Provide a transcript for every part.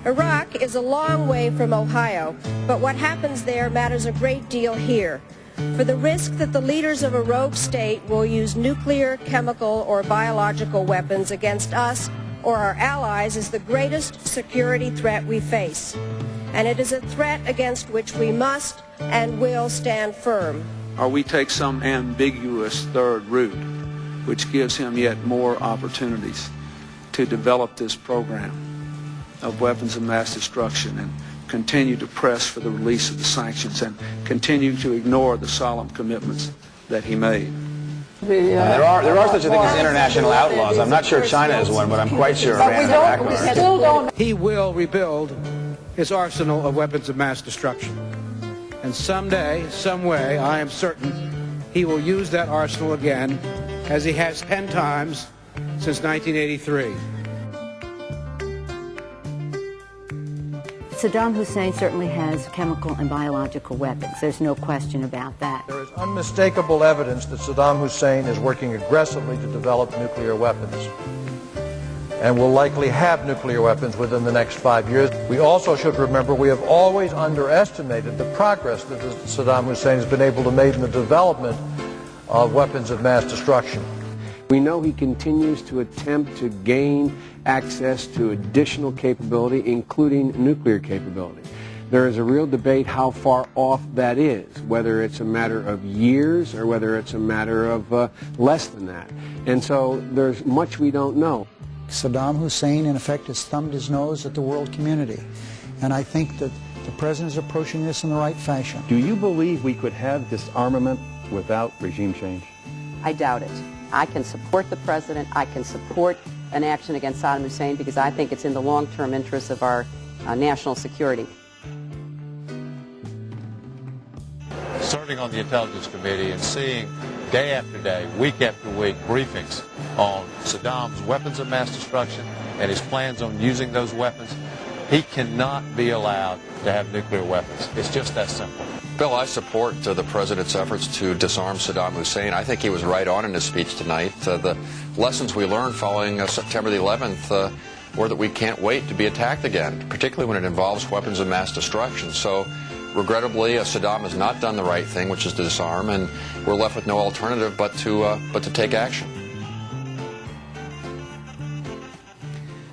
Iraq is a long way from Ohio, but what happens there matters a great deal here. For the risk that the leaders of a rogue state will use nuclear, chemical, or biological weapons against us or our allies is the greatest security threat we face. And it is a threat against which we must and will stand firm. Or we take some ambiguous third route, which gives him yet more opportunities to develop this program of weapons of mass destruction and continue to press for the release of the sanctions and continue to ignore the solemn commitments that he made. There are such a thing as international outlaws. I'm not sure China is one, but I'm quite sure Iran and Iraq are. He will rebuild his arsenal of weapons of mass destruction. And someday, some way, I am certain he will use that arsenal again, as he has 10 times since 1983. Saddam Hussein certainly has chemical and biological weapons. There's no question about that. There is unmistakable evidence that Saddam Hussein is working aggressively to develop nuclear weapons and will likely have nuclear weapons within the next 5 years. We also should remember we have always underestimated the progress that Saddam Hussein has been able to make in the development of weapons of mass destruction. We know he continues to attempt to gain access to additional capability, including nuclear capability. There is a real debate how far off that is, whether it's a matter of years or whether it's a matter of less than that. And so there's much we don't know. Saddam Hussein, in effect, has thumbed his nose at the world community. And I think that the President is approaching this in the right fashion. Do you believe we could have disarmament without regime change? I doubt it. I can support the President. I can support an action against Saddam Hussein because I think it's in the long-term interests of our national security. Serving on the Intelligence Committee and seeing day after day, week after week, briefings on Saddam's weapons of mass destruction and his plans on using those weapons, he cannot be allowed to have nuclear weapons. It's just that simple. Bill, I support the President's efforts to disarm Saddam Hussein. I think he was right on in his speech tonight. The lessons we learned following September the 11th were that we can't wait to be attacked again, particularly when it involves weapons of mass destruction. So, regrettably, Saddam has not done the right thing, which is to disarm, and we're left with no alternative but to take action.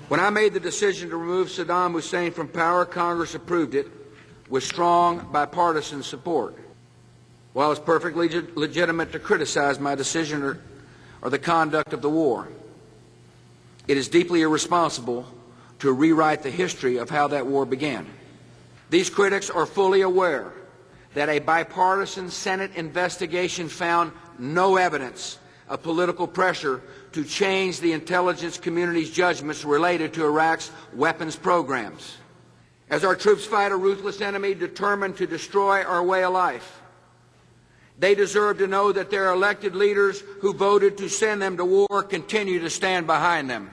When I made the decision to remove Saddam Hussein from power, Congress approved it with strong bipartisan support. While it's perfectly legitimate to criticize my decision or the conduct of the war, it is deeply irresponsible to rewrite the history of how that war began. These critics are fully aware that a bipartisan Senate investigation found no evidence of political pressure to change the intelligence community's judgments related to Iraq's weapons programs. As our troops fight a ruthless enemy determined to destroy our way of life, they deserve to know that their elected leaders who voted to send them to war continue to stand behind them.